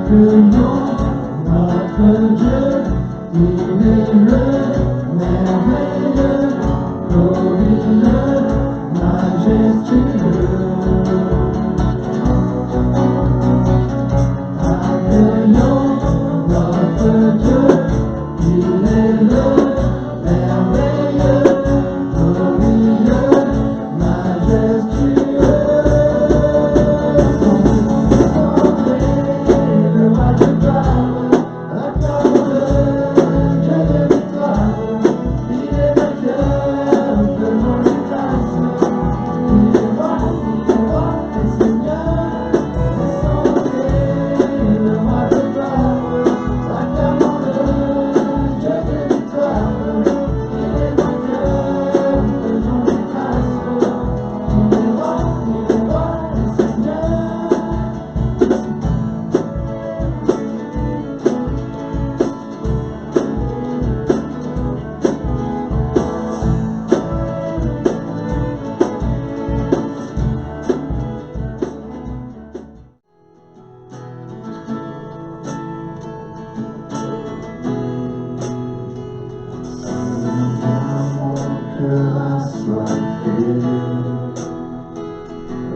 Accueillons notre Dieu, il est le merveilleux, glorieux, majestueux. Accueillons notre Dieu, il est le merveilleux, glorieux, majestueux. Le roi de gloire, acclame-le, Dieu de victoire, il est vainqueur, devant les classes, il est roi et Seigneur, descendez, le roi de gloire, acclamons-le, Dieu de victoire, il est vainqueur, devant les classes, il est roi et Seigneur.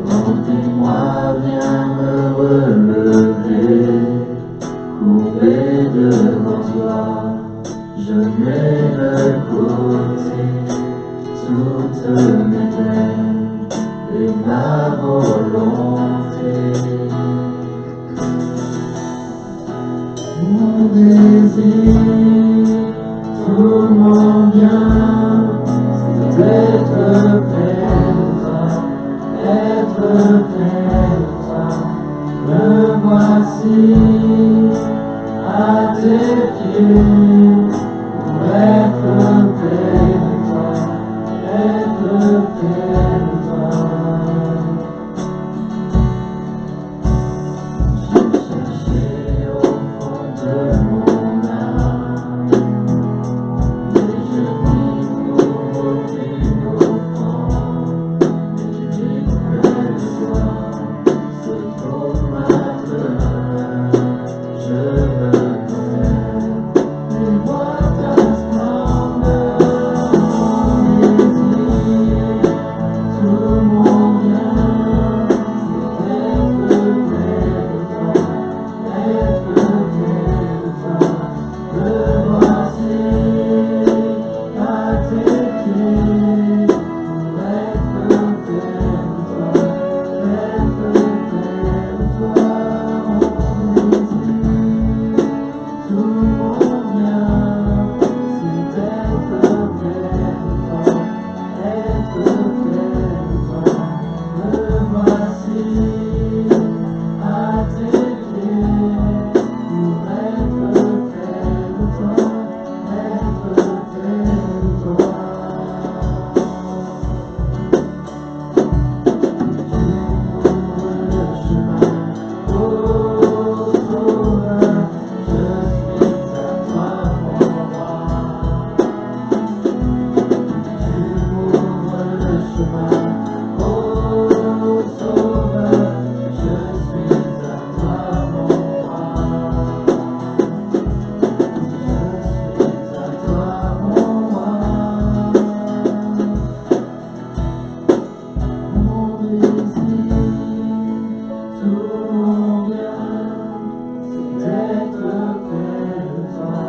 Remplis-moi, viens me relever, courbé devant toi, je mets de côté toutes mes peines et ma volonté. Mon désir, tout mon bien, c'est d'être près de toi, être près de toi. Me voici à tes pieds, pour être près de toi, être près de toi. J'ai cherché au fond de mon âme, mais je n'y trouve aucune offrande. Mais je dis près de toi se trouve ma demeure. Je me connais, et vois ta splendeur, mon désir, tout mon bien, c'est d'être près de toi, être près de toi. Me voici à tes pieds, pour être près de toi, être près de toi. Mon désir, tout mon bien, c'est d'être près de toi, être près de toi. Me voici à tes pieds, pour être près de toi, être près de toi. Le chemin, ô Sauveur, je suis à toi, mon roi. Tu m'ouvres le chemin, ô Sauveur, je suis à toi, mon roi. Je suis à toi, mon roi. Mon désir, tout mon bien, c'est d'être près de toi,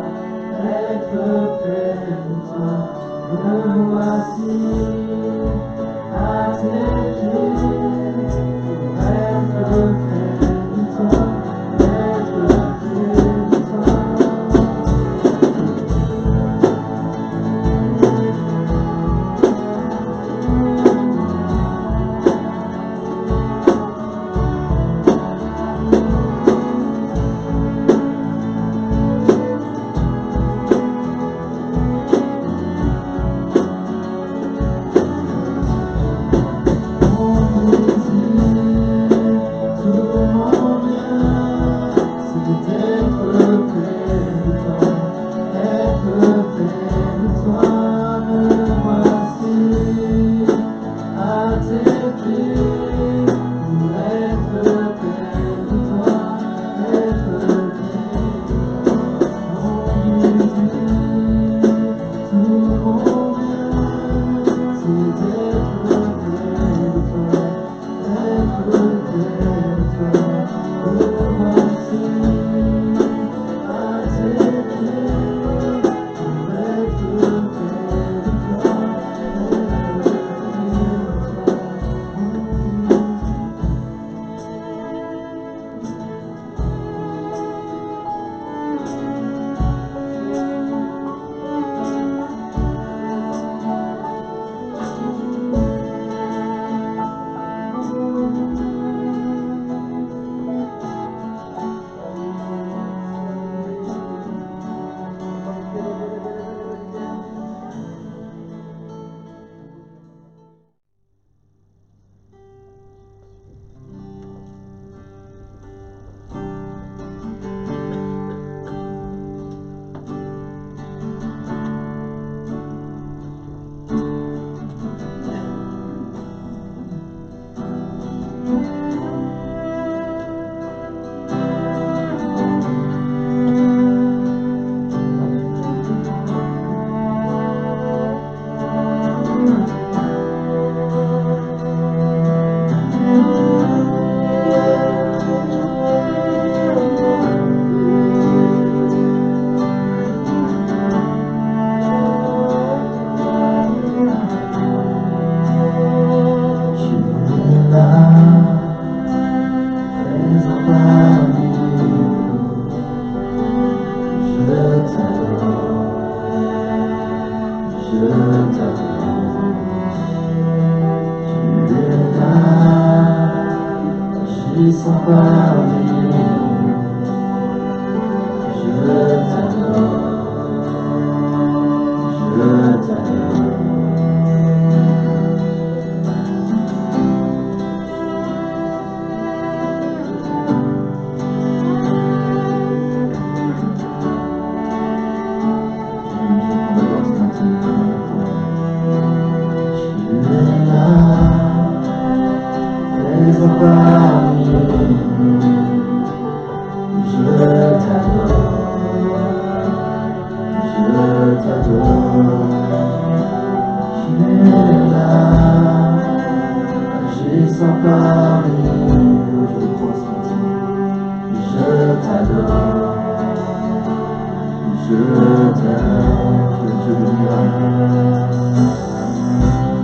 être près de toi. Me voici à tes pieds, pour être près de toi, être près de toi. être près de toi, être parmi nous. Je t'adore, je t'adore. Tu es là, agissant parmi nous. Je t'adore, je t'adore. Tu es Dieu de miracles.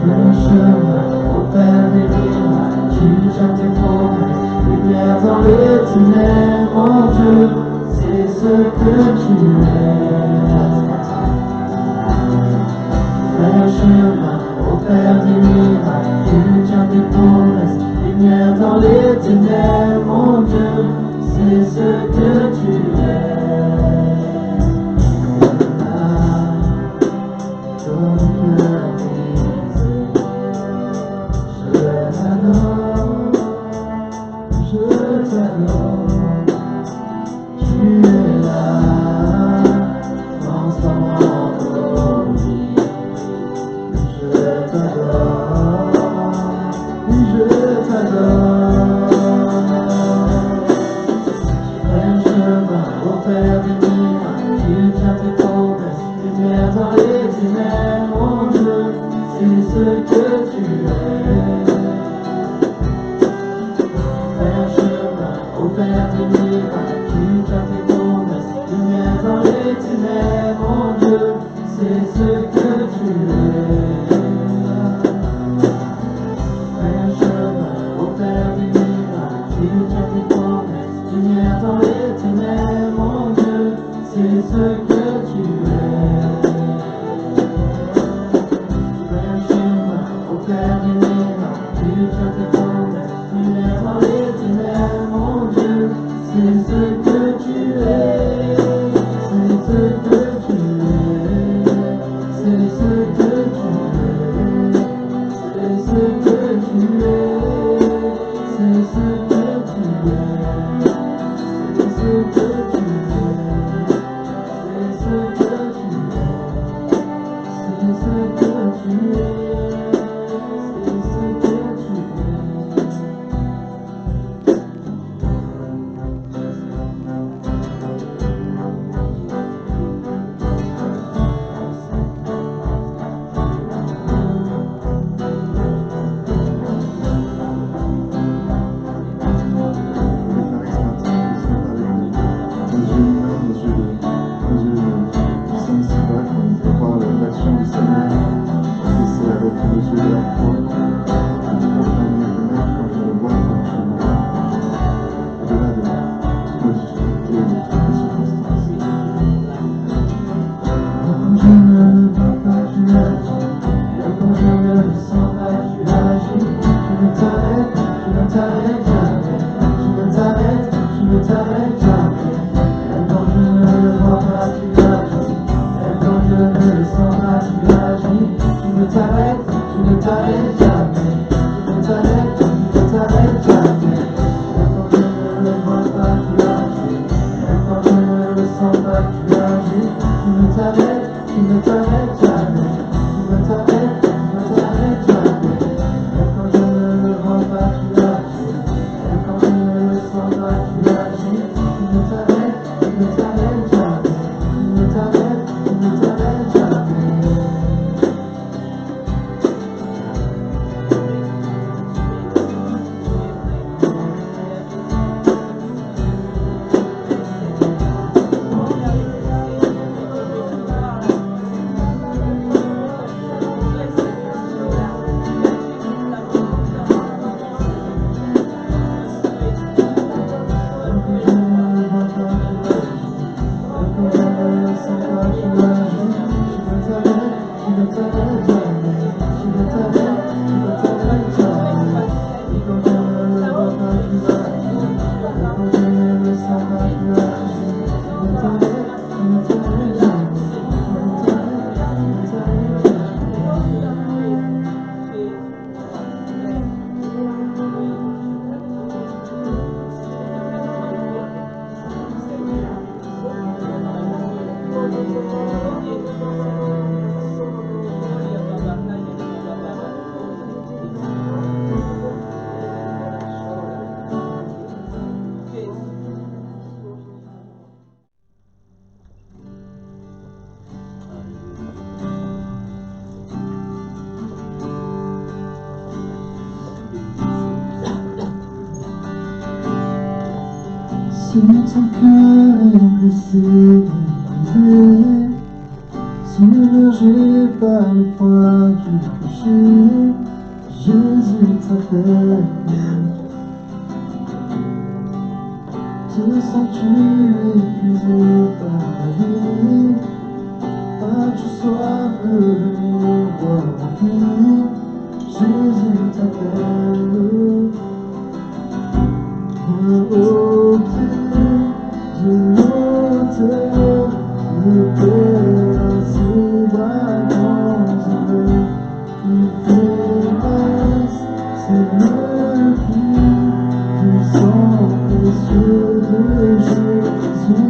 Le chemin au Père des miracles, tu tiens tes promesses, lumière dans les ténèbres, mon Dieu, c'est ce que tu es. Fais le chemin au Père des miracles, tu tiens tes promesses, lumière dans les ténèbres, mon Dieu, c'est ce que tu es. Si ton cœur est blessé, brisé, submergé par le poids du péché, Jésus t'appelle. Te sens-tu épuisé par la vie? As-tu soif de venir boire la pluie? Jésus t'appelle. Au pied de l'autel, le Père ainsi dans un il fait grâce, c'est le prix du sang précieux de Jésus-Christ.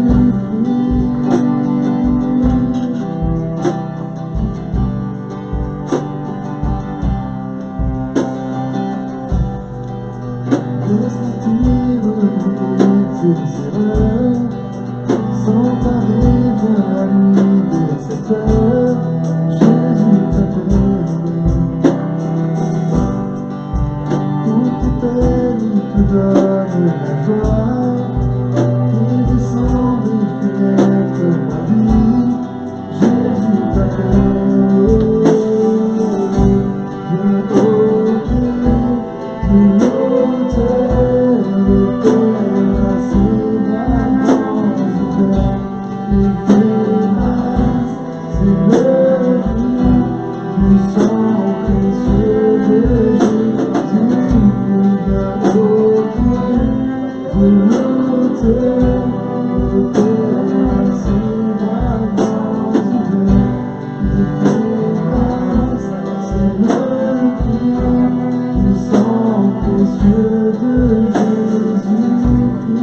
Tes erreurs sont arrivées à la nuit de cette heure. Jésus t'appelle. Pour tes peines, il te donne la joie. Il descend des fenêtres la vie. Jésus t'appelle. Viens au pied de l'autel, le Père assis dans le cœur. Il fait grâce, c'est le prix du sang précieux de Jésus. Viens au pied de l'autel, le Père assis dans le cœur. Il fait grâce, c'est le prix du sang précieux de Jésus-Christ.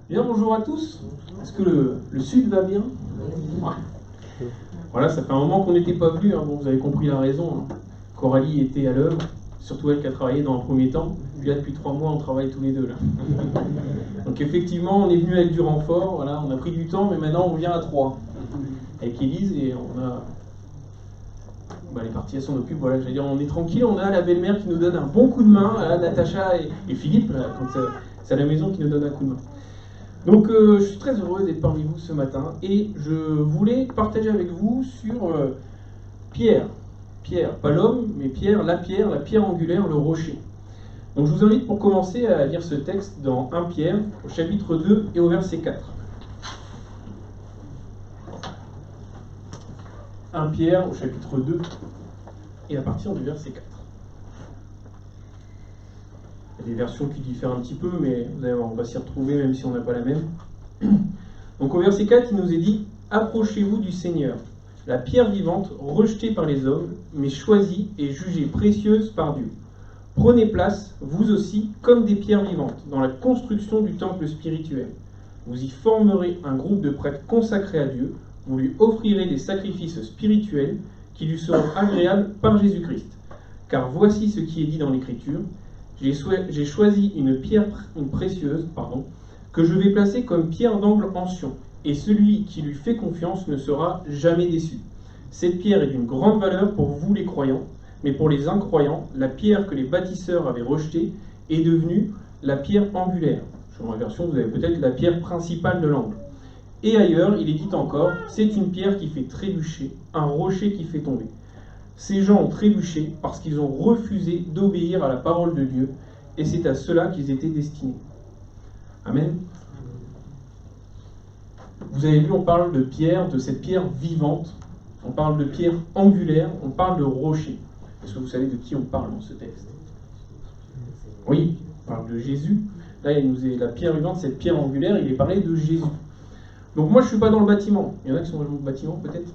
Bien, bonjour à tous. Est-ce que le sud va bien? Ouais. Voilà, ça fait un moment qu'on n'était pas venus, hein. Bon, vous avez compris la raison, hein. Coralie était à l'œuvre, surtout elle qui a travaillé dans un premier temps. Puis là, depuis 3 mois, on travaille tous les deux. Là. Donc effectivement, on est venu avec du renfort, voilà, on a pris du temps, mais maintenant on vient à 3. Avec Élise, et on a... Bah, les parties, elles s'en occupent, voilà, j'allais dire, on est tranquille, on a la belle-mère qui nous donne un bon coup de main, là, Natacha et Philippe, là, quand c'est à la maison qui nous donne un coup de main. Donc je suis très heureux d'être parmi vous ce matin et je voulais partager avec vous sur Pierre, pas l'homme, mais Pierre, la pierre angulaire, le rocher. Donc je vous invite pour commencer à lire ce texte dans 1 Pierre, au chapitre 2 et au verset 4. 1 Pierre au chapitre 2 et à partir du verset 4. Il y a des versions qui diffèrent un petit peu, mais vous allez voir, on va s'y retrouver même si on n'a pas la même. Donc au verset 4, il nous est dit « Approchez-vous du Seigneur, la pierre vivante, rejetée par les hommes, mais choisie et jugée précieuse par Dieu. Prenez place, vous aussi, comme des pierres vivantes, dans la construction du temple spirituel. Vous y formerez un groupe de prêtres consacrés à Dieu, vous lui offrirez des sacrifices spirituels qui lui seront agréables par Jésus-Christ. Car voici ce qui est dit dans l'Écriture, j'ai choisi une pierre précieuse, que je vais placer comme pierre d'angle en Sion, et celui qui lui fait confiance ne sera jamais déçu. Cette pierre est d'une grande valeur pour vous les croyants, mais pour les incroyants, la pierre que les bâtisseurs avaient rejetée est devenue la pierre angulaire. Sur ma version, vous avez peut-être la pierre principale de l'angle. Et ailleurs, il est dit encore, c'est une pierre qui fait trébucher, un rocher qui fait tomber. Ces gens ont trébuché parce qu'ils ont refusé d'obéir à la parole de Dieu, et c'est à cela qu'ils étaient destinés. Amen. Vous avez vu, on parle de pierre, de cette pierre vivante, on parle de pierre angulaire, on parle de rocher. Est-ce que vous savez de qui on parle dans ce texte? Oui, on parle de Jésus. Là, il nous est la pierre vivante, cette pierre angulaire, il est parlé de Jésus. Donc moi, je ne suis pas dans le bâtiment. Il y en a qui sont dans le bâtiment, peut-être?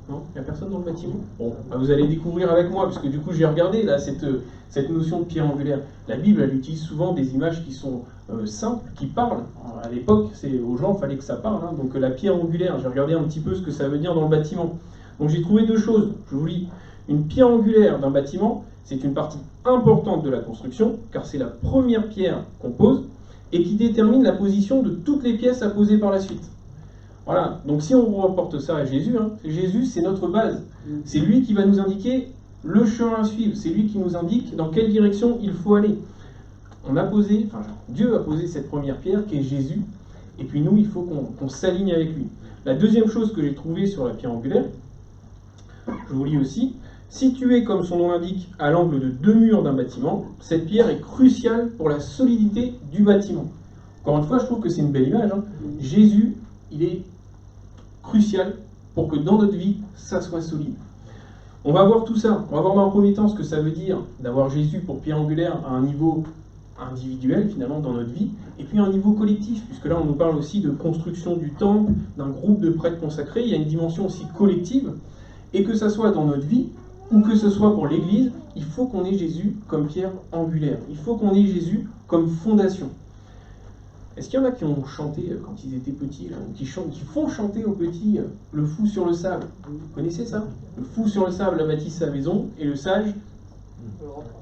Non? Il n'y a personne dans le bâtiment? Bon, vous allez découvrir avec moi, parce que du coup, j'ai regardé là, cette notion de pierre angulaire. La Bible, elle utilise souvent des images qui sont simples, qui parlent. À l'époque, aux gens, il fallait que ça parle. Hein. Donc la pierre angulaire, j'ai regardé un petit peu ce que ça veut dire dans le bâtiment. Donc j'ai trouvé deux choses. Je vous lis. Une pierre angulaire d'un bâtiment, c'est une partie importante de la construction, car c'est la première pierre qu'on pose, et qui détermine la position de toutes les pièces à poser par la suite. Voilà, donc si on reporte ça à Jésus, Jésus c'est notre base. C'est lui qui va nous indiquer le chemin à suivre, c'est lui qui nous indique dans quelle direction il faut aller. Dieu a posé cette première pierre qui est Jésus, et puis nous il faut qu'on s'aligne avec lui. La deuxième chose que j'ai trouvée sur la pierre angulaire, je vous lis aussi, située comme son nom l'indique à l'angle de deux murs d'un bâtiment, cette pierre est cruciale pour la solidité du bâtiment. Encore une fois, je trouve que c'est une belle image. Jésus, il est crucial pour que dans notre vie, ça soit solide. On va voir tout ça. On va voir dans un premier temps ce que ça veut dire d'avoir Jésus pour pierre angulaire à un niveau individuel, finalement, dans notre vie, et puis à un niveau collectif, puisque là, on nous parle aussi de construction du temple, d'un groupe de prêtres consacrés. Il y a une dimension aussi collective, et que ça soit dans notre vie, ou que ce soit pour l'Église, il faut qu'on ait Jésus comme pierre angulaire. Il faut qu'on ait Jésus comme fondation. Est-ce qu'il y en a qui ont chanté quand ils étaient petits, là, qui font chanter aux petits le fou sur le sable? Vous connaissez ça? Le fou sur le sable a bâti sa maison, et le sage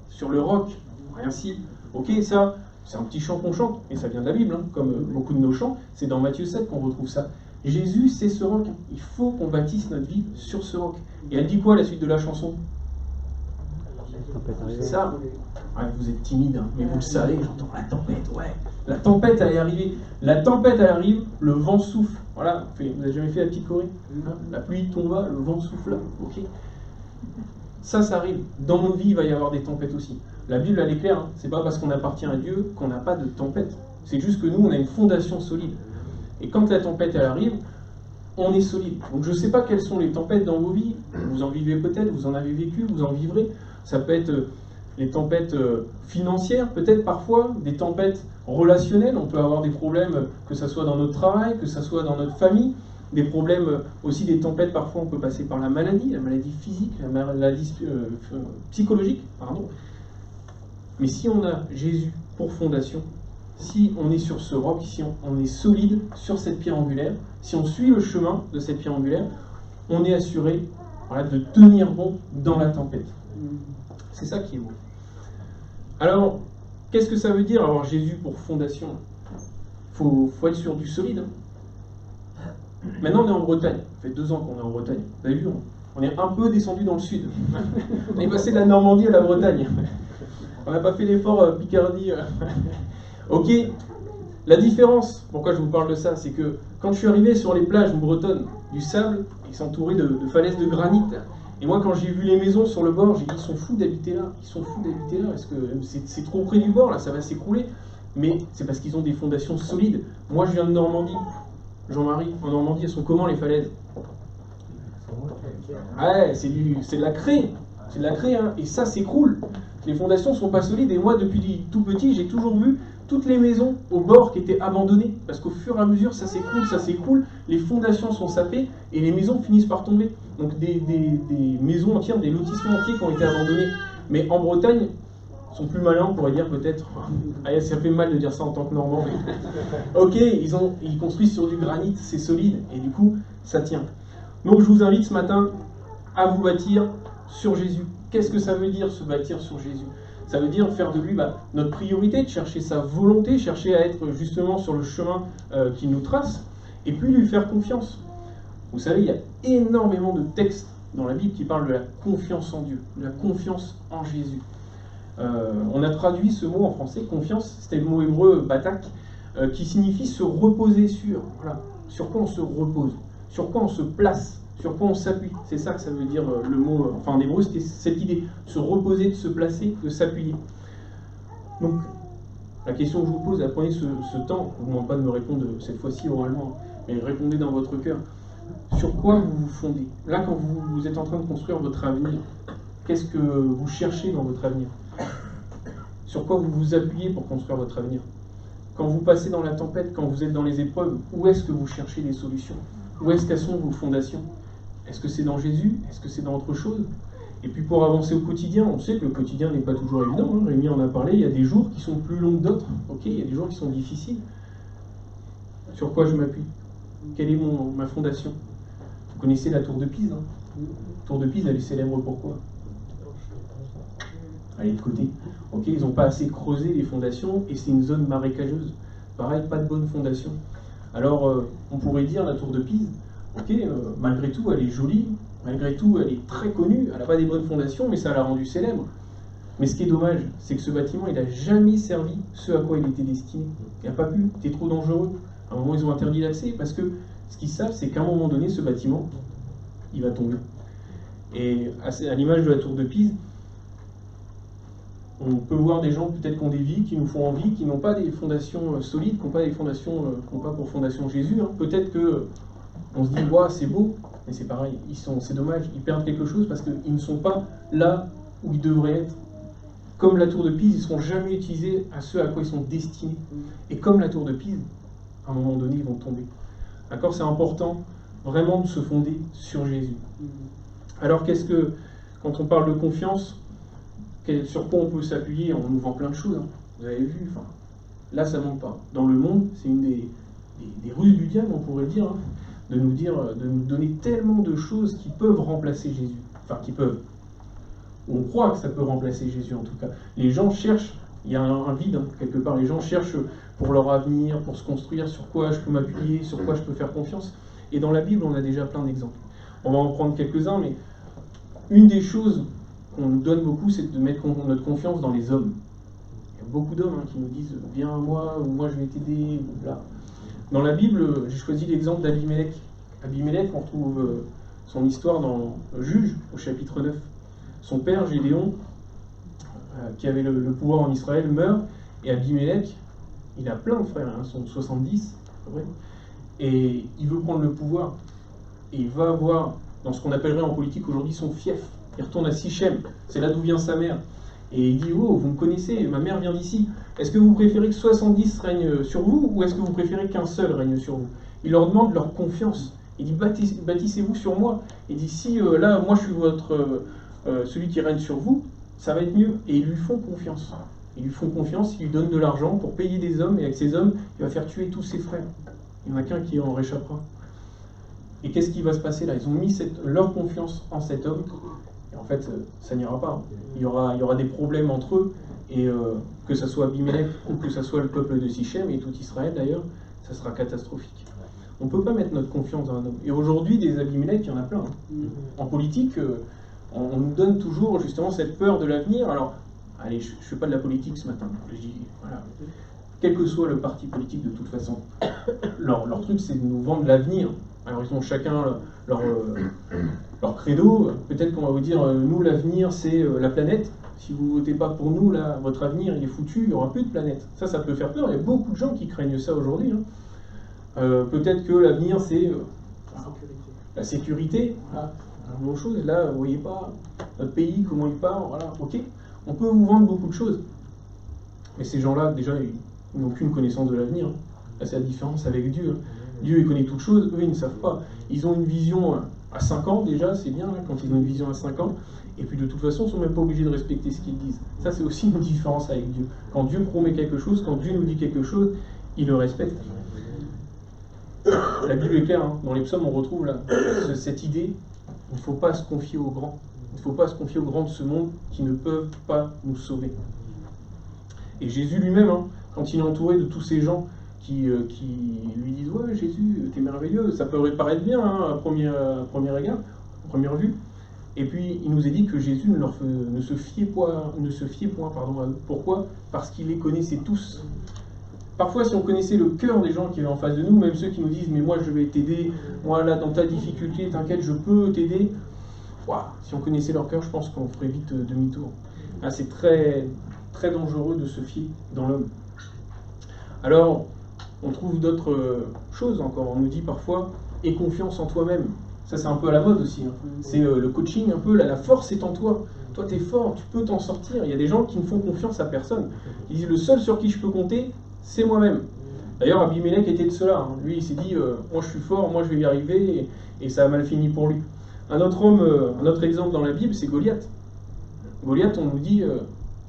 sur le roc. Merci. Ok, ça, c'est un petit chant qu'on chante, et ça vient de la Bible, comme beaucoup de nos chants. C'est dans Matthieu 7 qu'on retrouve ça. Jésus, c'est ce roc. Il faut qu'on bâtisse notre vie sur ce roc. Et elle dit quoi, la suite de la chanson? C'est ça. Ouais, vous êtes timide, mais vous le savez, j'entends la tempête, ouais. La tempête, elle est arrivée. La tempête, elle arrive, le vent souffle. Voilà, vous n'avez jamais fait la petite choré? La pluie tomba, le vent souffla. Ok. Ça arrive. Dans nos vies, il va y avoir des tempêtes aussi. La Bible, elle est claire. C'est pas parce qu'on appartient à Dieu qu'on n'a pas de tempête. C'est juste que nous, on a une fondation solide. Et quand la tempête, elle arrive, on est solide. Donc je ne sais pas quelles sont les tempêtes dans vos vies. Vous en vivez peut-être, vous en avez vécu, vous en vivrez. Ça peut être les tempêtes financières, peut-être parfois, des tempêtes relationnelles. On peut avoir des problèmes, que ce soit dans notre travail, que ce soit dans notre famille. Des problèmes aussi, des tempêtes, parfois on peut passer par la maladie physique, la maladie psychologique, pardon. Mais si on a Jésus pour fondation, si on est sur ce roc, si on est solide sur cette pierre angulaire, si on suit le chemin de cette pierre angulaire, on est assuré de tenir bon dans la tempête. C'est ça qui est beau. Alors, qu'est-ce que ça veut dire avoir Jésus pour fondation? Faut être sur du solide. Maintenant, on est en Bretagne. Ça fait 2 ans qu'on est en Bretagne. Vous avez vu, on est un peu descendu dans le sud. On est passé de la Normandie à la Bretagne. On n'a pas fait l'effort Picardie. Ok, la différence, pourquoi je vous parle de ça, c'est que quand je suis arrivé sur les plages bretonnes, du sable, qui sont entourées de falaises de granit, et moi quand j'ai vu les maisons sur le bord, j'ai dit, ils sont fous d'habiter là, est-ce que c'est trop près du bord, là, ça va s'écrouler? Mais c'est parce qu'ils ont des fondations solides. Moi je viens de Normandie, Jean-Marie, en Normandie, elles sont comment les falaises? Ouais, c'est de la craie, et ça s'écroule. Les fondations ne sont pas solides, et moi, depuis tout petit, j'ai toujours vu toutes les maisons au bord qui étaient abandonnées, parce qu'au fur et à mesure, ça s'écroule, les fondations sont sapées, et les maisons finissent par tomber. Donc des maisons entières, des lotissements entiers qui ont été abandonnés. Mais en Bretagne, ils sont plus malins, on pourrait dire peut-être. Ah, ça fait mal de dire ça en tant que Normand, mais... Ok, ils construisent sur du granit, c'est solide, et du coup, ça tient. Donc je vous invite ce matin à vous bâtir sur Jésus. Qu'est-ce que ça veut dire, se bâtir sur Jésus? Ça veut dire faire de lui notre priorité, de chercher sa volonté, chercher à être justement sur le chemin qu'il nous trace, et puis lui faire confiance. Vous savez, il y a énormément de textes dans la Bible qui parlent de la confiance en Dieu, de la confiance en Jésus. On a traduit ce mot en français, confiance, c'était le mot hébreu batak, qui signifie se reposer sur. Voilà. Sur quoi on se repose, sur quoi on se place, sur quoi on s'appuie. C'est ça que ça veut dire le mot, enfin en hébreu c'était cette idée, se reposer, de se placer, de s'appuyer. Donc la question que je vous pose, prenez ce temps, je ne vous demande pas de me répondre cette fois-ci oralement, mais répondez dans votre cœur. Sur quoi vous vous fondez? Là, quand vous êtes en train de construire votre avenir, qu'est-ce que vous cherchez dans votre avenir? Sur quoi vous vous appuyez pour construire votre avenir? Quand vous passez dans la tempête, quand vous êtes dans les épreuves, où est-ce que vous cherchez des solutions? Où est-ce qu'elles sont vos fondations? Est-ce que c'est dans Jésus? Est-ce que c'est dans autre chose? Et puis pour avancer au quotidien, on sait que le quotidien n'est pas toujours évident, hein. Rémi en a parlé, il y a des jours qui sont plus longs que d'autres, ok, il y a des jours qui sont difficiles. Sur quoi je m'appuie? Quelle est ma fondation? Vous connaissez la tour de Pise, hein? La tour de Pise, elle est célèbre pourquoi? Elle est de côté. Ok, ils n'ont pas assez creusé les fondations et c'est une zone marécageuse. Pareil, pas de bonne fondation. Alors, on pourrait dire la tour de Pise, ok, malgré tout, elle est jolie, malgré tout, elle est très connue, elle n'a pas des bonnes fondations, mais ça l'a rendue célèbre. Mais ce qui est dommage, c'est que ce bâtiment, il n'a jamais servi ce à quoi il était destiné. Il n'a pas pu, c'était trop dangereux. À un moment, ils ont interdit l'accès parce que ce qu'ils savent, c'est qu'à un moment donné, ce bâtiment, il va tomber. Et à l'image de la tour de Pise, on peut voir des gens peut-être qui ont des vies, qui nous font envie, qui n'ont pas des fondations solides, qui n'ont pas des fondations, qui n'ont pas pour fondation Jésus. Hein. Peut-être que on se dit, ouais, c'est beau, mais c'est pareil, c'est dommage, ils perdent quelque chose parce qu'ils ne sont pas là où ils devraient être. Comme la tour de Pise, ils ne seront jamais utilisés à ce à quoi ils sont destinés. Et comme la tour de Pise, à un moment donné, ils vont tomber. D'accord? C'est important vraiment de se fonder sur Jésus. Alors quand on parle de confiance, sur quoi on peut s'appuyer? On nous vend plein de choses, hein. Vous avez vu, enfin, là ça ne manque pas. Dans le monde, c'est une des ruses du diable, on pourrait dire, hein, de nous donner tellement de choses qui peuvent remplacer Jésus. Enfin, qui peuvent. On croit que ça peut remplacer Jésus en tout cas. Les gens cherchent, il y a un vide, hein, quelque part, les gens cherchent pour leur avenir, pour se construire, sur quoi je peux m'appuyer, sur quoi je peux faire confiance. Et dans la Bible, on a déjà plein d'exemples. On va en prendre quelques-uns, mais une des choses qu'on nous donne beaucoup, c'est de mettre notre confiance dans les hommes. Il y a beaucoup d'hommes qui nous disent « viens à moi » ou « moi je vais t'aider » ou là. Dans la Bible, j'ai choisi l'exemple d'Abimelech. Abimelech, on trouve son histoire dans Juge, au chapitre 9. Son père, Gédéon, qui avait le pouvoir en Israël, meurt, et Abimelech, il a plein de frères, hein, sont 70, à peu près, et il veut prendre le pouvoir. Et il va avoir, dans ce qu'on appellerait en politique aujourd'hui, son fief. Il retourne à Sichem, c'est là d'où vient sa mère. Et il dit, oh, vous me connaissez, ma mère vient d'ici. Est-ce que vous préférez que 70 règnent sur vous, ou est-ce que vous préférez qu'un seul règne sur vous? Il leur demande leur confiance. Il dit, bâtissez-vous sur moi. Il dit, si là, moi je suis celui qui règne sur vous, ça va être mieux. Et ils lui font confiance. Ils lui font confiance, ils lui donnent de l'argent pour payer des hommes, et avec ces hommes, il va faire tuer tous ses frères. Il n'y en a qu'un qui en réchappera. Et qu'est-ce qui va se passer là? Ils ont mis leur confiance en cet homme. Et en fait, ça n'ira pas. Il y aura des problèmes entre eux, et que ce soit Abimelech ou que ce soit le peuple de Sichem, et tout Israël d'ailleurs, ça sera catastrophique. On ne peut pas mettre notre confiance dans un homme. Et aujourd'hui, des Abimelech, il y en a plein. En politique, on nous donne toujours justement cette peur de l'avenir. Alors, allez, je ne fais pas de la politique ce matin. Je dis, voilà, quel que soit le parti politique de toute façon, leur truc c'est de nous vendre l'avenir. Alors ils ont chacun leur credo. Peut-être qu'on va vous dire, nous l'avenir c'est la planète. Si vous ne votez pas pour nous, là, votre avenir il est foutu, il n'y aura plus de planète. Ça peut faire peur. Il y a beaucoup de gens qui craignent ça aujourd'hui. Hein. Peut-être que l'avenir c'est la sécurité. Voilà. Une autre chose, là, vous voyez pas notre pays, comment il part, voilà, ok. On peut vous vendre beaucoup de choses. Mais ces gens-là, déjà, ils n'ont aucune connaissance de l'avenir. Là, c'est la différence avec Dieu. Dieu, il connaît toutes choses, eux, ils ne savent pas. Ils ont une vision à 5 ans, déjà, c'est bien, là, quand ils ont une vision à 5 ans. Et puis, de toute façon, ils ne sont même pas obligés de respecter ce qu'ils disent. Ça, c'est aussi une différence avec Dieu. Quand Dieu promet quelque chose, quand Dieu nous dit quelque chose, il le respecte. La Bible est claire, hein. Dans les psaumes, on retrouve là, cette idée, il ne faut pas se confier aux grands. Il ne faut pas se confier aux grands de ce monde qui ne peuvent pas nous sauver. Et Jésus lui-même, hein, quand il est entouré de tous ces gens qui lui disent « Ouais, Jésus, t'es merveilleux », ça peut paraître bien hein, à premier égard, à première vue. Et puis, il nous est dit que Jésus ne se fiait point à eux. Pourquoi? Parce qu'il les connaissait tous. Parfois, si on connaissait le cœur des gens qui sont en face de nous, même ceux qui nous disent « Mais moi, je vais t'aider, moi, là, dans ta difficulté, t'inquiète, je peux t'aider », si on connaissait leur cœur, je pense qu'on ferait vite demi-tour. Ah, c'est très, très dangereux de se fier dans l'homme. Alors, on trouve d'autres choses encore. On nous dit parfois « Aie confiance en toi-même ». Ça, c'est un peu à la mode aussi. Hein. C'est le coaching, un peu, la force est en toi. Toi, tu es fort, tu peux t'en sortir. Il y a des gens qui ne font confiance à personne. Ils disent « Le seul sur qui je peux compter, c'est moi-même ». D'ailleurs, Abimelech était de cela. Hein. Lui, il s'est dit « Moi, je suis fort, moi, je vais y arriver », et ça a mal fini pour lui. Un autre exemple dans la Bible, c'est Goliath. Goliath, on nous dit,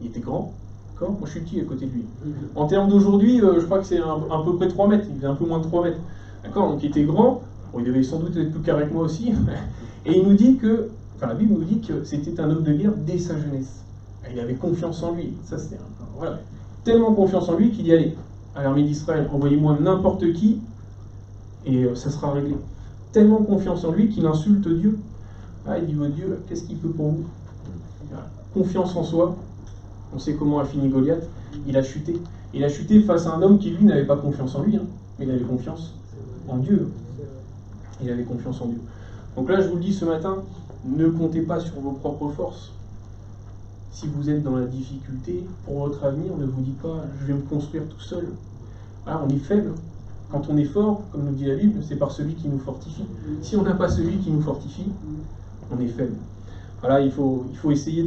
il était grand, d'accord ? Moi je suis petit à côté de lui. En termes d'aujourd'hui, je crois que c'est à peu près 3 mètres, il faisait un peu moins de 3 mètres. D'accord ? Donc il était grand, bon, il devait sans doute être plus carré que moi aussi, et il nous dit que, enfin la Bible nous dit que c'était un homme de guerre dès sa jeunesse. Il avait confiance en lui, ça c'était voilà. Tellement confiance en lui qu'il dit, allez, à l'armée d'Israël, envoyez-moi n'importe qui, et ça sera réglé. Tellement confiance en lui qu'il insulte Dieu. Ah, il dit, oh Dieu, qu'est-ce qu'il peut pour vous? Confiance en soi. On sait comment a fini Goliath. Il a chuté. Il a chuté face à un homme qui, lui, n'avait pas confiance en lui, hein, mais il avait confiance en Dieu. Il avait confiance en Dieu. Donc là, je vous le dis ce matin, ne comptez pas sur vos propres forces. Si vous êtes dans la difficulté, pour votre avenir, ne vous dites pas, je vais me construire tout seul. Ah, on est faible. Quand on est fort, comme nous dit la Bible, c'est par celui qui nous fortifie. Si on n'a pas celui qui nous fortifie, on est faible. Voilà, il faut essayer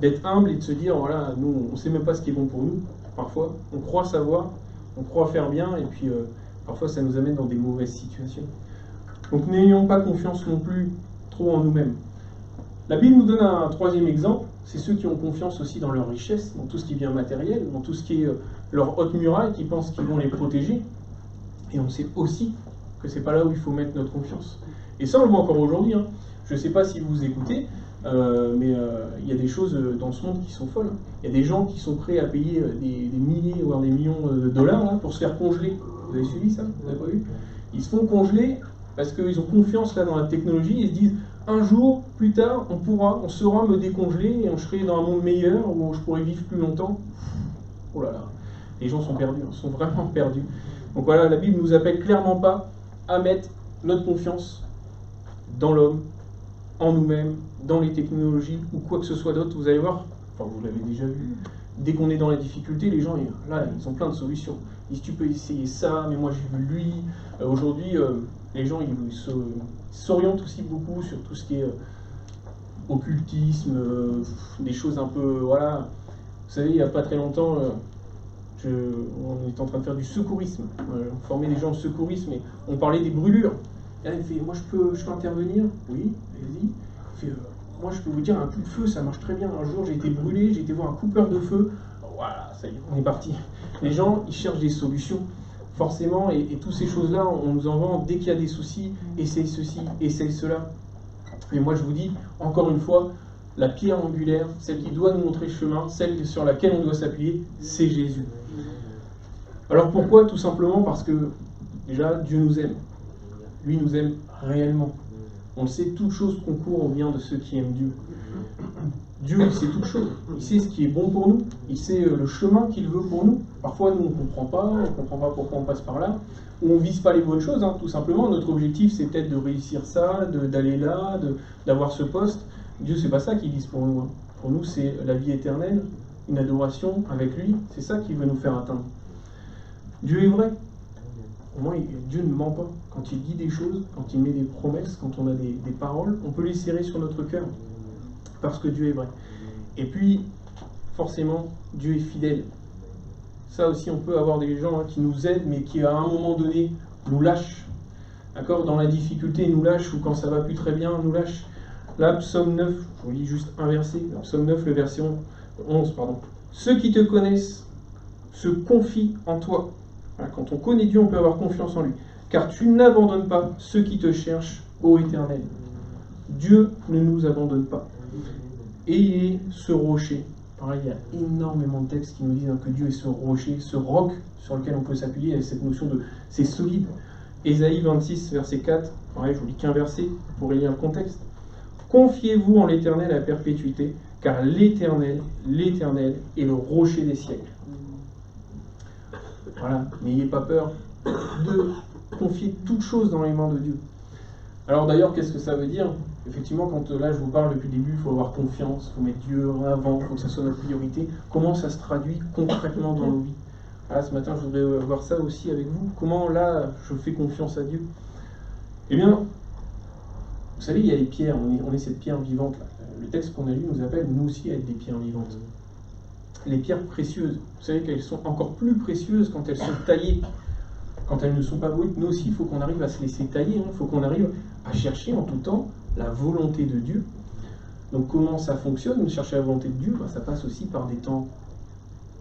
d'être humble et de se dire, voilà, nous, on ne sait même pas ce qui est bon pour nous. Parfois, on croit savoir, on croit faire bien, et puis parfois ça nous amène dans des mauvaises situations. Donc n'ayons pas confiance non plus trop en nous-mêmes. La Bible nous donne un troisième exemple, c'est ceux qui ont confiance aussi dans leur richesse, dans tout ce qui est bien matériel, dans tout ce qui est leur haute muraille, qui pensent qu'ils vont les protéger. Et on sait aussi que c'est pas là où il faut mettre notre confiance. Et ça, on le voit encore aujourd'hui. Hein. Je ne sais pas si vous écoutez, mais il y a des choses dans ce monde qui sont folles. Il y a des gens qui sont prêts à payer des milliers, voire des millions de dollars là, pour se faire congeler. Vous avez suivi ça? Vous n'avez pas vu? Ils se font congeler parce qu'ils ont confiance là dans la technologie. Ils se disent, un jour, plus tard, on saura me décongeler et je serai dans un monde meilleur où je pourrai vivre plus longtemps. Oh là là, les gens sont perdus, sont vraiment perdus. Donc voilà, la Bible ne nous appelle clairement pas à mettre notre confiance dans l'homme, en nous-mêmes, dans les technologies ou quoi que ce soit d'autre. Vous allez voir, enfin vous l'avez déjà vu, dès qu'on est dans la difficulté, les gens, là, ils ont plein de solutions. Ils disent, tu peux essayer ça, mais moi j'ai vu lui. Aujourd'hui, les gens, ils s'orientent aussi beaucoup sur tout ce qui est occultisme, des choses un peu, voilà. Vous savez, il n'y a pas très longtemps, on était en train de faire du secourisme. On formait des gens au secourisme et on parlait des brûlures. Et là, il fait, moi je peux intervenir? Oui, vas-y. Il fait, moi je peux vous dire, un coup de feu, ça marche très bien. Un jour, j'ai été brûlé, j'ai été voir un coupeur de feu. Voilà, ça y est, on est parti. Les gens, ils cherchent des solutions, forcément, et toutes ces choses-là, on nous en vend dès qu'il y a des soucis, essaye ceci, essaye cela. Et moi je vous dis, encore une fois, la pierre angulaire, celle qui doit nous montrer le chemin, celle sur laquelle on doit s'appuyer, c'est Jésus. Alors pourquoi? Tout simplement parce que, déjà, Dieu nous aime. Lui nous aime réellement. On le sait, toute chose concourt au bien de ceux qui aiment Dieu. Dieu, il sait toutes choses. Il sait ce qui est bon pour nous. Il sait le chemin qu'il veut pour nous. Parfois, nous, on ne comprend pas pourquoi on passe par là. Ou on ne vise pas les bonnes choses, hein, tout simplement. Notre objectif, c'est peut-être de réussir ça, d'aller là, d'avoir ce poste. Dieu, c'est pas ça qu'il vise pour nous. Hein. Pour nous, c'est la vie éternelle, une adoration avec lui. C'est ça qu'il veut nous faire atteindre. Dieu est vrai. Au moins, Dieu ne ment pas. Quand il dit des choses, quand il met des promesses, quand on a des paroles, on peut les serrer sur notre cœur. Parce que Dieu est vrai. Et puis, forcément Dieu est fidèle. Ça aussi, on peut avoir des gens qui nous aident, mais qui à un moment donné nous lâchent. D'accord? Dans la difficulté, nous lâchent, ou quand ça va plus très bien, nous lâchent. Là, psaume 9, je vous lis juste un verset, psaume 9, le verset 11, pardon. Ceux qui te connaissent se confient en toi. Voilà, quand on connaît Dieu, on peut avoir confiance en lui. Car tu n'abandonnes pas ceux qui te cherchent, ô Éternel. Dieu ne nous abandonne pas. Et il est ce rocher. Pareil, il y a énormément de textes qui nous disent que Dieu est ce rocher, ce roc sur lequel on peut s'appuyer. Il y a cette notion de c'est solide. Ésaïe 26, verset 4. Pareil, je vous lis qu'un verset, vous pourrez lire le contexte. Confiez-vous en l'Éternel à perpétuité, car l'Éternel est le rocher des siècles. Voilà, n'ayez pas peur de confier toute chose dans les mains de Dieu. Alors d'ailleurs, qu'est-ce que ça veut dire? Effectivement, quand là je vous parle depuis le début, il faut avoir confiance, il faut mettre Dieu en avant, il faut que ça soit notre priorité. Comment ça se traduit concrètement dans nos vies? Voilà, ce matin, je voudrais voir ça aussi avec vous. Comment là, je fais confiance à Dieu? Eh bien, vous savez, il y a les pierres, on est cette pierre vivante là. Le texte qu'on a lu nous appelle, nous aussi, à être des pierres vivantes. Les pierres précieuses, vous savez qu'elles sont encore plus précieuses quand elles sont taillées, quand elles ne sont pas brutes. Nous aussi, il faut qu'on arrive à se laisser tailler, il faut qu'on arrive à chercher en tout temps la volonté de Dieu. Donc comment ça fonctionne, chercher la volonté de Dieu? Ça passe aussi par des temps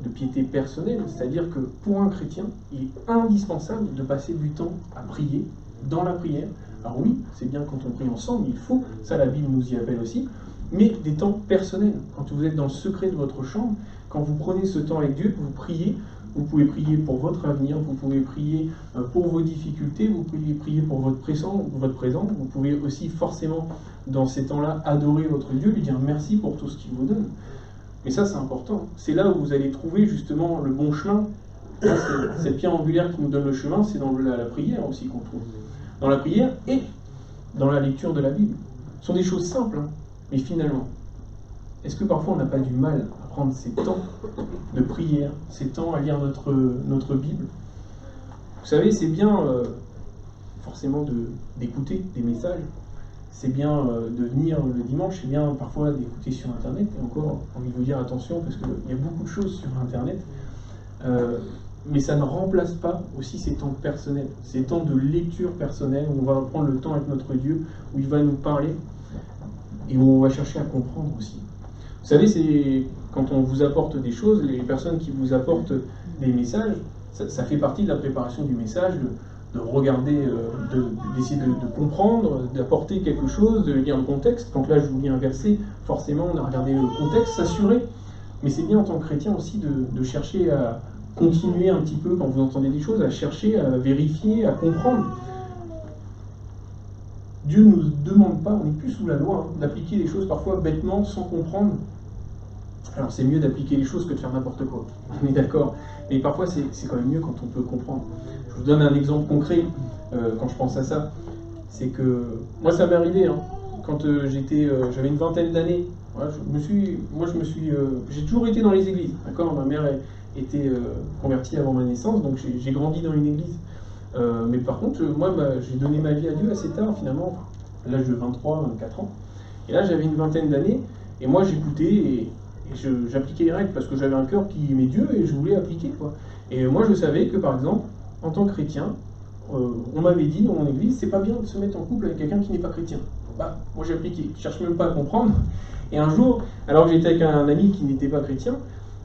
de piété personnelle, c'est-à-dire que pour un chrétien, il est indispensable de passer du temps à prier, dans la prière. Alors oui, c'est bien quand on prie ensemble, il faut, ça la Bible nous y appelle aussi, mais des temps personnels. Quand vous êtes dans le secret de votre chambre, quand vous prenez ce temps avec Dieu, vous priez, vous pouvez prier pour votre avenir, vous pouvez prier pour vos difficultés, vous pouvez prier pour votre présent, vous pouvez aussi forcément, dans ces temps-là, adorer votre Dieu, lui dire merci pour tout ce qu'il vous donne. Mais ça, c'est important. C'est là où vous allez trouver justement le bon chemin. Là, cette pierre angulaire qui nous donne le chemin, c'est dans la prière aussi qu'on trouve. Dans la prière et dans la lecture de la Bible. Ce sont des choses simples, hein, mais finalement, est-ce que parfois on n'a pas du mal à prendre ces temps de prière, ces temps à lire notre Bible? Vous savez, c'est bien forcément d'écouter des messages, c'est bien de venir le dimanche, c'est bien parfois d'écouter sur Internet, et encore, j'ai envie de vous dire attention, parce qu'il y a beaucoup de choses sur Internet, mais ça ne remplace pas aussi ces temps personnels, ces temps de lecture personnelle, où on va prendre le temps avec notre Dieu, où il va nous parler, et où on va chercher à comprendre aussi. Vous savez, c'est quand on vous apporte des choses, les personnes qui vous apportent des messages, ça fait partie de la préparation du message, de regarder, d'essayer de comprendre, d'apporter quelque chose, de lire le contexte. Quand là je vous lis un verset, forcément on a regardé le contexte, s'assurer. Mais c'est bien en tant que chrétien aussi de chercher à continuer un petit peu, quand vous entendez des choses, à chercher, à vérifier, à comprendre. Dieu ne nous demande pas, on n'est plus sous la loi, hein, d'appliquer les choses parfois bêtement, sans comprendre. Alors c'est mieux d'appliquer les choses que de faire n'importe quoi, on est d'accord. Mais parfois c'est quand même mieux quand on peut comprendre. Je vous donne un exemple concret, quand je pense à ça. C'est que, moi ça m'est arrivé, hein, quand j'avais une vingtaine d'années, voilà, j'ai toujours été dans les églises, d'accord. Ma mère était convertie avant ma naissance, donc j'ai grandi dans une église. Mais par contre, moi, j'ai donné ma vie à Dieu assez tard, finalement, à l'âge de 23, 24 ans. Et là, j'avais une vingtaine d'années, et moi, j'écoutais, et j'appliquais les règles, parce que j'avais un cœur qui aimait Dieu, et je voulais appliquer, quoi. Et moi, je savais que, par exemple, en tant que chrétien, on m'avait dit dans mon église, c'est pas bien de se mettre en couple avec quelqu'un qui n'est pas chrétien. Bah, moi, j'ai appliqué, je cherche même pas à comprendre. Et un jour, alors que j'étais avec un ami qui n'était pas chrétien,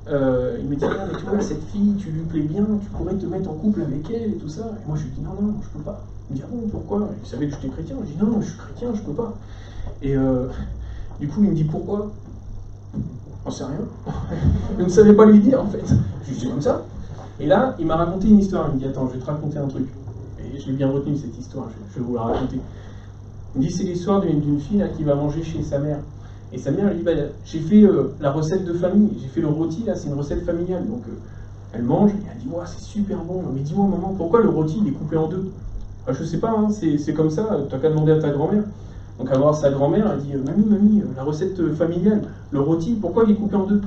il me dit, ah, mais tu vois, cette fille, tu lui plais bien, tu pourrais te mettre en couple avec elle et tout ça. Et moi, je lui dis, non, je peux pas. Il me dit, ah bon, pourquoi? Il savait que j'étais chrétien. Je dis, non, je suis chrétien, je peux pas. Et du coup, il me dit, pourquoi? J'en sais rien. Je ne savais pas lui dire, en fait. Je lui dis, comme ça. Et là, il m'a raconté une histoire. Il me dit, attends, je vais te raconter un truc. Et je l'ai bien retenu, cette histoire, je vais vous la raconter. Il me dit, c'est l'histoire d'une fille là, qui va manger chez sa mère. Et sa mère, elle dit, bah, j'ai fait la recette de famille, j'ai fait le rôti, là, c'est une recette familiale. Donc, elle mange, et elle dit, ouais, c'est super bon, mais dis-moi, maman, pourquoi le rôti, il est coupé en deux? Ah, je sais pas, hein, c'est comme ça, t'as qu'à demander à ta grand-mère. Donc, à voir sa grand-mère, elle dit, mamie, la recette familiale, le rôti, pourquoi il est coupé en deux?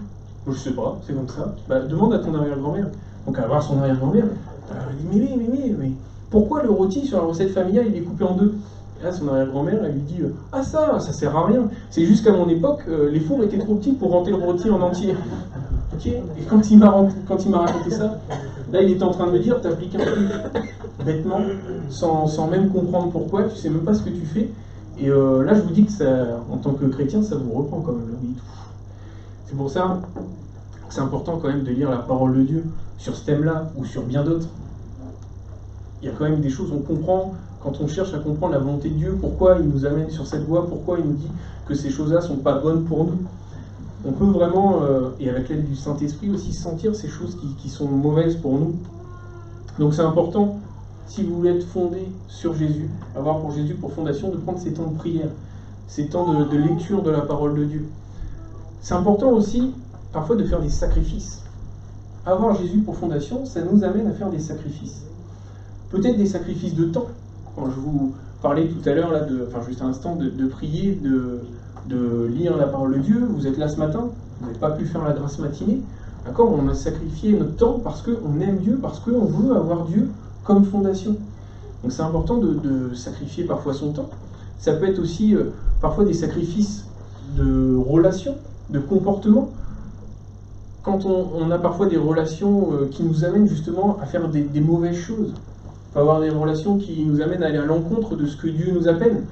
Je sais pas, c'est comme ça. Bah, demande à ton arrière-grand-mère. Donc, à voir son arrière-grand-mère, elle dit, mais pourquoi le rôti sur la recette familiale, il est coupé en deux? Et là, son arrière-grand-mère, elle lui dit, ah ça sert à rien. C'est juste qu'à mon époque, les fours étaient trop petits pour rentrer le rôti en entier. Ok. Et quand il m'a raconté ça, là il était en train de me dire, tu appliques un truc bêtement, sans même comprendre pourquoi, tu sais même pas ce que tu fais. Et là je vous dis que ça, en tant que chrétien, ça vous reprend quand même. C'est pour ça que c'est important quand même de lire la parole de Dieu sur ce thème-là ou sur bien d'autres. Il y a quand même des choses, on comprend, quand on cherche à comprendre la volonté de Dieu, pourquoi il nous amène sur cette voie, pourquoi il nous dit que ces choses-là ne sont pas bonnes pour nous. On peut vraiment, et avec l'aide du Saint-Esprit aussi, sentir ces choses qui sont mauvaises pour nous. Donc c'est important, si vous voulez être fondé sur Jésus, avoir pour Jésus pour fondation, de prendre ces temps de prière, ces temps de lecture de la parole de Dieu. C'est important aussi, parfois, de faire des sacrifices. Avoir Jésus pour fondation, ça nous amène à faire des sacrifices. Peut-être des sacrifices de temps. Quand je vous parlais tout à l'heure, là, juste un instant, de prier, de lire la parole de Dieu, vous êtes là ce matin, vous n'avez pas pu faire la grâce matinée, d'accord? On a sacrifié notre temps parce qu'on aime Dieu, parce qu'on veut avoir Dieu comme fondation. Donc c'est important de sacrifier parfois son temps. Ça peut être aussi parfois des sacrifices de relations, de comportement. Quand on a parfois des relations qui nous amènent justement à faire des mauvaises choses. On peut avoir des relations qui nous amènent à aller à l'encontre de ce que Dieu nous appelle.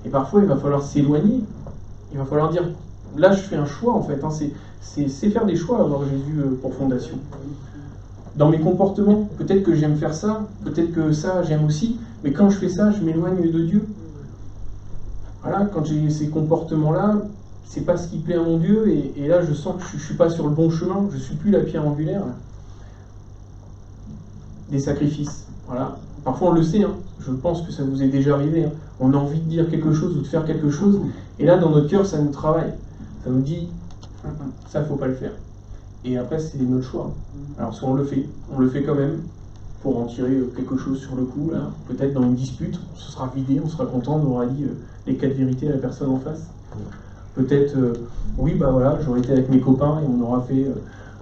Et parfois il va falloir s'éloigner. Il va falloir dire, là je fais un choix en fait, hein, c'est faire des choix, avoir Jésus pour fondation. Dans mes comportements, peut-être que j'aime faire ça, peut-être que ça j'aime aussi, mais quand je fais ça, je m'éloigne de Dieu. Voilà, quand j'ai ces comportements-là, c'est pas ce qui plaît à mon Dieu, et là je sens que je suis pas sur le bon chemin, je suis plus la pierre angulaire. Là. Des sacrifices, voilà. Parfois on le sait, hein. Je pense que ça vous est déjà arrivé, hein. On a envie de dire quelque chose ou de faire quelque chose, et là dans notre cœur ça nous travaille, ça nous dit ça faut pas le faire. Et après c'est notre choix. Alors soit on le fait quand même, pour en tirer quelque chose sur le coup, là. Peut-être dans une dispute, on se sera vidé, on sera content, on aura dit les 4 vérités à la personne en face. Peut-être, oui bah voilà, j'aurais été avec mes copains et on aura fait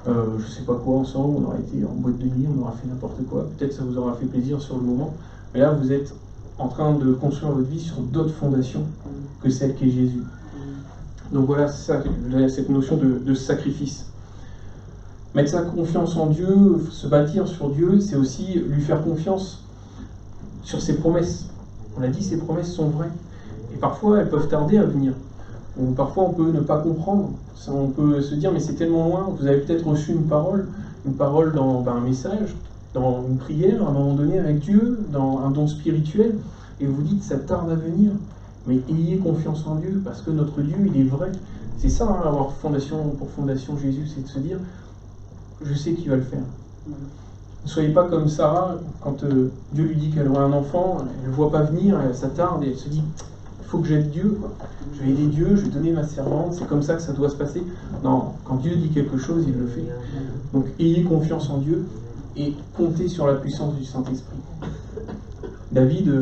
je sais pas quoi ensemble, on aura été en boîte de nuit, on aura fait n'importe quoi, peut-être ça vous aura fait plaisir sur le moment, mais là vous êtes en train de construire votre vie sur d'autres fondations que celle qu'est Jésus. Donc voilà, c'est ça, cette notion de sacrifice. Mettre sa confiance en Dieu, se bâtir sur Dieu, c'est aussi lui faire confiance sur ses promesses. On l'a dit, ses promesses sont vraies. Et parfois, elles peuvent tarder à venir. Ou parfois, on peut ne pas comprendre. On peut se dire, mais c'est tellement loin. Vous avez peut-être reçu une parole dans un message, dans une prière, à un moment donné avec Dieu, dans un don spirituel, et vous dites, ça tarde à venir. Mais ayez confiance en Dieu, parce que notre Dieu, il est vrai. C'est ça, hein, avoir pour fondation Jésus, c'est de se dire, je sais qu'il va le faire. Ne soyez pas comme Sarah, quand Dieu lui dit qu'elle aura un enfant, elle ne le voit pas venir, ça tarde, et elle se dit, il faut que j'aide Dieu, quoi. Je vais aider Dieu, je vais donner ma servante, c'est comme ça que ça doit se passer. Non, quand Dieu dit quelque chose, il le fait. Donc ayez confiance en Dieu, et comptez sur la puissance du Saint-Esprit. David,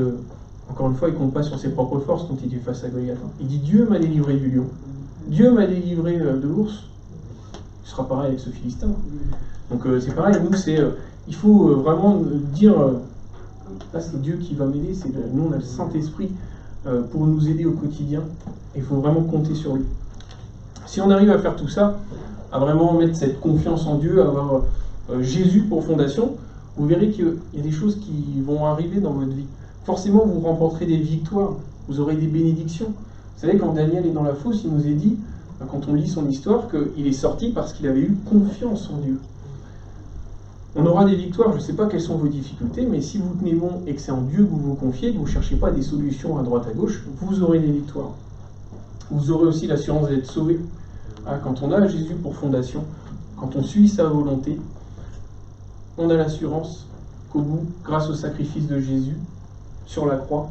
encore une fois, il ne compte pas sur ses propres forces quand il est face à Goliath. Il dit, Dieu m'a délivré du lion, Dieu m'a délivré de l'ours. Ce sera pareil avec ce Philistin. Donc c'est pareil, nous, il faut vraiment dire, là c'est Dieu qui va m'aider, nous on a le Saint-Esprit pour nous aider au quotidien, et il faut vraiment compter sur lui. Si on arrive à faire tout ça, à vraiment mettre cette confiance en Dieu, à avoir Jésus pour fondation, vous verrez qu'il y a des choses qui vont arriver dans votre vie. Forcément, vous remporterez des victoires, vous aurez des bénédictions. Vous savez, quand Daniel est dans la fosse, il nous est dit, quand on lit son histoire, qu'il est sorti parce qu'il avait eu confiance en Dieu. On aura des victoires, je ne sais pas quelles sont vos difficultés, mais si vous tenez bon et que c'est en Dieu que vous vous confiez, que vous ne cherchez pas des solutions à droite à gauche, vous aurez des victoires. Vous aurez aussi l'assurance d'être sauvé. Quand on a Jésus pour fondation, quand on suit sa volonté, on a l'assurance qu'au bout, grâce au sacrifice de Jésus sur la croix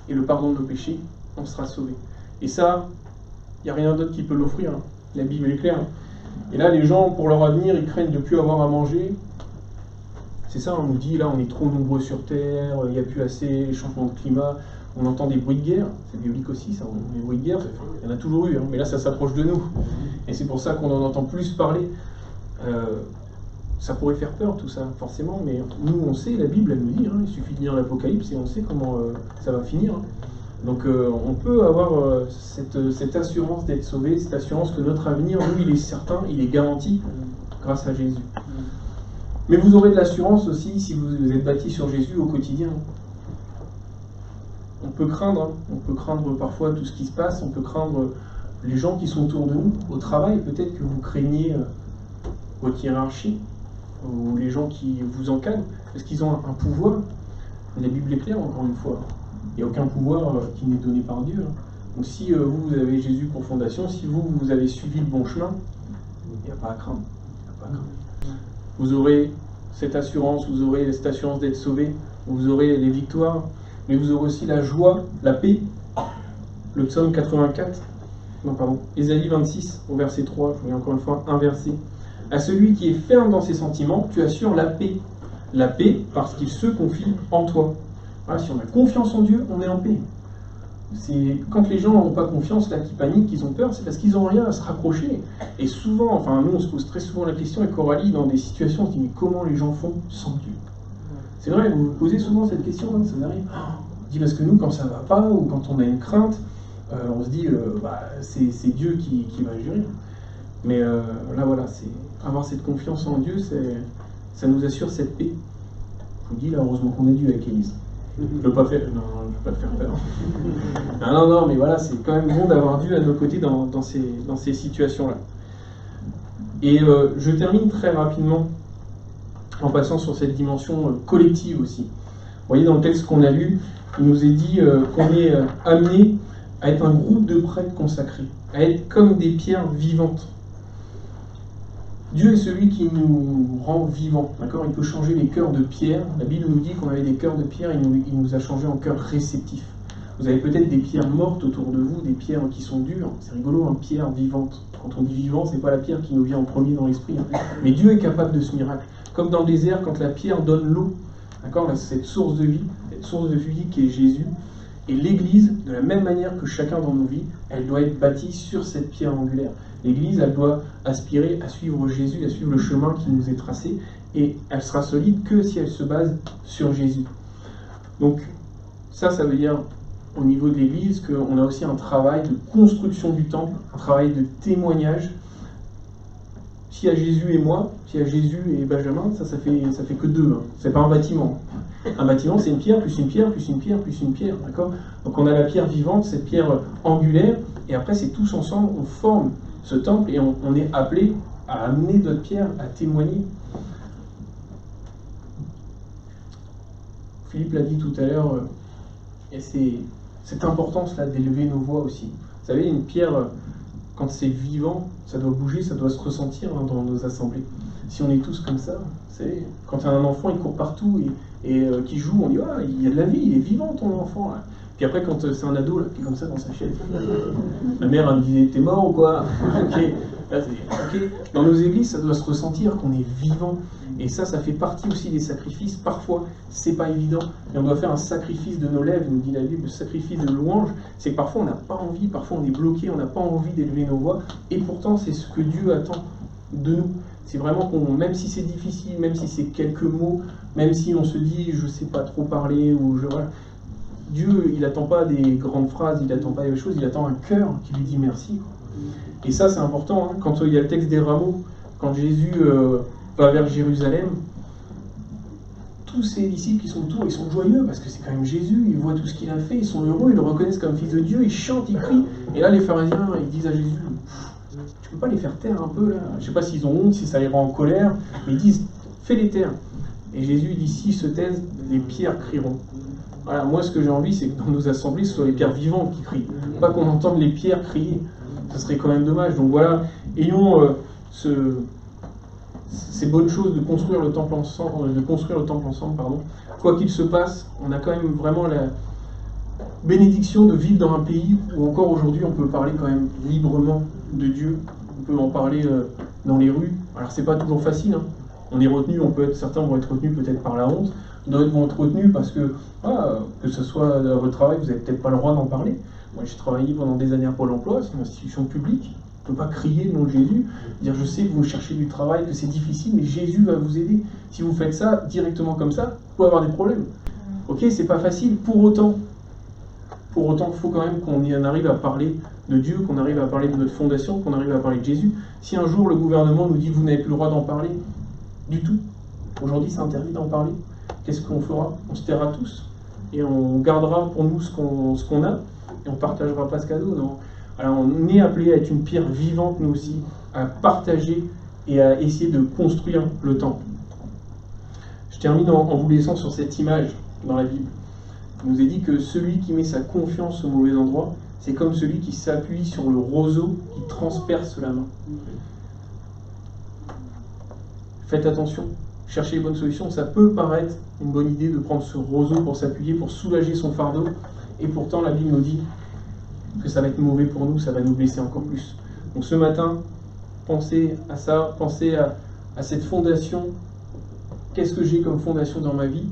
et le pardon de nos péchés, on sera sauvé. Et ça, il n'y a rien d'autre qui peut l'offrir. La Bible est claire. Et là, les gens, pour leur avenir, ils craignent de ne plus avoir à manger. C'est ça, on nous dit, là, on est trop nombreux sur Terre, il n'y a plus assez, les changements de climat, on entend des bruits de guerre, c'est biblique aussi, ça, les bruits de guerre, il y en a toujours eu, hein, mais là, ça s'approche de nous. Et c'est pour ça qu'on en entend plus parler. Ça pourrait faire peur, tout ça, forcément, mais nous, on sait, la Bible, elle nous dit, il suffit de lire l'Apocalypse et on sait comment ça va finir. Donc on peut avoir cette assurance d'être sauvé, cette assurance que notre avenir, nous, il est certain, il est garanti. grâce à Jésus. Mais vous aurez de l'assurance aussi si vous êtes bâti sur Jésus au quotidien. On peut craindre parfois tout ce qui se passe, on peut craindre les gens qui sont autour de nous. Au travail, peut-être que vous craignez votre hiérarchie, ou les gens qui vous encadrent, parce qu'ils ont un pouvoir. La Bible est claire, encore une fois. Il n'y a aucun pouvoir qui n'est donné par Dieu. Donc si vous avez Jésus pour fondation, si vous avez suivi le bon chemin, il n'y a pas à craindre. Vous aurez cette assurance, d'être sauvé, vous aurez les victoires, mais vous aurez aussi la joie, la paix. Le psaume 84, Ésaïe 26, au verset 3, je reviens encore une fois, un verset. À celui qui est ferme dans ses sentiments, tu assures la paix. La paix parce qu'il se confie en toi. Voilà, si on a confiance en Dieu, on est en paix. C'est quand les gens n'ont pas confiance, là, qui paniquent, qu'ils ont peur, c'est parce qu'ils n'ont rien à se raccrocher. Et souvent, nous on se pose très souvent la question, et Coralie, dans des situations, on se dit, mais comment les gens font sans Dieu? C'est vrai, vous vous posez souvent cette question, hein, ça vous arrive? On dit, parce que nous, quand ça ne va pas, ou quand on a une crainte, on se dit, c'est Dieu qui va gérer. Mais là, voilà, avoir cette confiance en Dieu, ça nous assure cette paix. Je vous dis, là, heureusement qu'on est Dieu avec Élise. Je ne veux pas te faire peur. Non, mais voilà, c'est quand même bon d'avoir Dieu à nos côtés dans ces situations-là. Et je termine très rapidement en passant sur cette dimension collective aussi. Vous voyez, dans le texte qu'on a lu, il nous est dit qu'on est amené à être un groupe de prêtres consacrés, à être comme des pierres vivantes. Dieu est celui qui nous rend vivants, d'accord? Il peut changer les cœurs de pierre. La Bible nous dit qu'on avait des cœurs de pierre, il nous a changé en cœurs réceptifs. Vous avez peut-être des pierres mortes autour de vous, des pierres qui sont dures. C'est rigolo, une pierre vivante. Quand on dit vivant, c'est pas la pierre qui nous vient en premier dans l'esprit. Mais Dieu est capable de ce miracle. Comme dans le désert, quand la pierre donne l'eau, d'accord? Là, cette source de vie qui est Jésus. Et l'Église, de la même manière que chacun dans nos vies, elle doit être bâtie sur cette pierre angulaire. L'Église, elle doit aspirer à suivre Jésus, à suivre le chemin qui nous est tracé, et elle sera solide que si elle se base sur Jésus. Donc, ça veut dire, au niveau de l'Église, qu'on a aussi un travail de construction du temple, un travail de témoignage. S'il y a Jésus et moi, s'il y a Jésus et Benjamin, ça fait que deux. Hein. C'est pas un bâtiment. Un bâtiment, c'est une pierre, plus une pierre, plus une pierre, plus une pierre. D'accord? Donc on a la pierre vivante, cette pierre angulaire, et après c'est tous ensemble, on forme ce temple et on est appelé à amener d'autres pierres, à témoigner. Philippe l'a dit tout à l'heure, et c'est cette importance-là d'élever nos voix aussi. Vous savez, une pierre, quand c'est vivant, ça doit bouger, ça doit se ressentir dans nos assemblées. Si on est tous comme ça, vous savez, quand il y a un enfant, il court partout et qui joue, on dit ah, il y a de la vie, il est vivant ton enfant. Là. Puis après, quand c'est un ado là, qui est comme ça dans sa chaise, la mère elle me dit t'es mort ou quoi? Ok. Là, okay. Dans nos églises, ça doit se ressentir qu'on est vivant. Et ça fait partie aussi des sacrifices. Parfois, c'est pas évident, mais on doit faire un sacrifice de nos lèvres, nous dit la Bible, le sacrifice de louange. C'est que parfois on n'a pas envie, parfois on est bloqué, on n'a pas envie d'élever nos voix. Et pourtant, c'est ce que Dieu attend de nous. C'est vraiment même si c'est difficile, même si c'est quelques mots, même si on se dit je sais pas trop parler, voilà. Dieu, il n'attend pas des grandes phrases, il n'attend pas des choses, il attend un cœur qui lui dit merci. Et ça, c'est important. Hein. Quand il y a le texte des rameaux, quand Jésus va vers Jérusalem, tous ses disciples qui sont autour, ils sont joyeux parce que c'est quand même Jésus, ils voient tout ce qu'il a fait, ils sont heureux, ils le reconnaissent comme fils de Dieu, ils chantent, ils crient. Et là, les pharisiens, ils disent à Jésus, tu peux pas les faire taire un peu là? Je sais pas s'ils ont honte, si ça les rend en colère, mais ils disent, fais-les taire. Et Jésus dit, s'ils se taisent, les pierres crieront. Voilà, moi, ce que j'ai envie, c'est que dans nos assemblées, ce soit les pierres vivantes qui crient, pas qu'on entende les pierres crier. Ce serait quand même dommage. Donc voilà, ayons ces bonnes choses de construire le temple ensemble, Quoi qu'il se passe, on a quand même vraiment la bénédiction de vivre dans un pays où encore aujourd'hui on peut parler quand même librement de Dieu. On peut en parler dans les rues. Alors c'est pas toujours facile. Hein. On est retenu, certains vont être retenus peut-être par la honte, d'autres vont être retenus parce que ce soit à votre travail, vous n'avez peut-être pas le droit d'en parler. Moi, j'ai travaillé pendant des années à Pôle emploi, c'est une institution publique. On ne peut pas crier le nom de Jésus, dire je sais que vous cherchez du travail, que c'est difficile, mais Jésus va vous aider. Si vous faites ça directement comme ça, vous pouvez avoir des problèmes. Ok, c'est pas facile. Pour autant, il faut quand même qu'on y en arrive à parler de Dieu, qu'on arrive à parler de notre fondation, qu'on arrive à parler de Jésus. Si un jour le gouvernement nous dit vous n'avez plus le droit d'en parler, du tout, aujourd'hui c'est interdit d'en parler, qu'est-ce qu'on fera? On se taira tous et on gardera pour nous ce qu'on a et on ne partagera pas ce cadeau. Non. Alors on est appelé à être une pierre vivante nous aussi, à partager et à essayer de construire le temple. Je termine en vous laissant sur cette image dans la Bible. Il nous est dit que celui qui met sa confiance au mauvais endroit, c'est comme celui qui s'appuie sur le roseau qui transperce la main. Faites attention, cherchez les bonnes solutions. Ça peut paraître une bonne idée de prendre ce roseau pour s'appuyer, pour soulager son fardeau, et pourtant la Bible nous dit que ça va être mauvais pour nous, ça va nous blesser encore plus. Donc ce matin, pensez à ça, pensez à cette fondation. Qu'est-ce que j'ai comme fondation dans ma vie?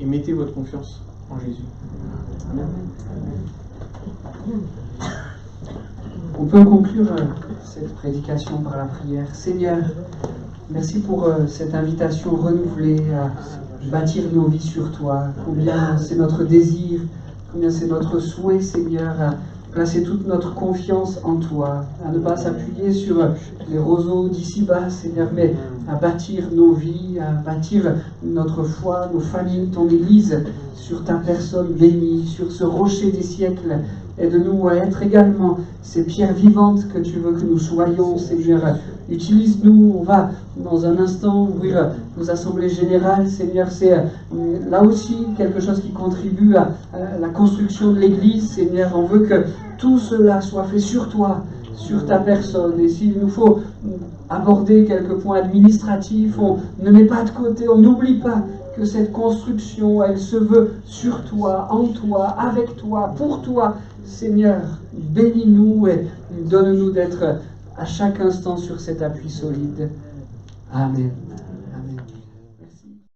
Et mettez votre confiance en Jésus. Amen. On peut conclure cette prédication par la prière. Seigneur, merci pour cette invitation renouvelée à bâtir nos vies sur toi. Combien c'est notre désir, combien c'est notre souhait, Seigneur, à placer toute notre confiance en toi, à ne pas s'appuyer sur les roseaux d'ici-bas, Seigneur, mais à bâtir nos vies, à bâtir notre foi, nos familles, ton Église, sur ta personne bénie, sur ce rocher des siècles. Aide-nous à être également ces pierres vivantes que tu veux que nous soyons, Seigneur. Utilise-nous, on va dans un instant ouvrir nos assemblées générales, Seigneur. C'est là aussi quelque chose qui contribue à la construction de l'Église, Seigneur. On veut que tout cela soit fait sur toi, sur ta personne. Et s'il nous faut aborder quelques points administratifs, on ne met pas de côté, on n'oublie pas que cette construction, elle se veut sur toi, en toi, avec toi, pour toi. Seigneur, bénis-nous et donne-nous d'être à chaque instant sur cet appui solide. Amen.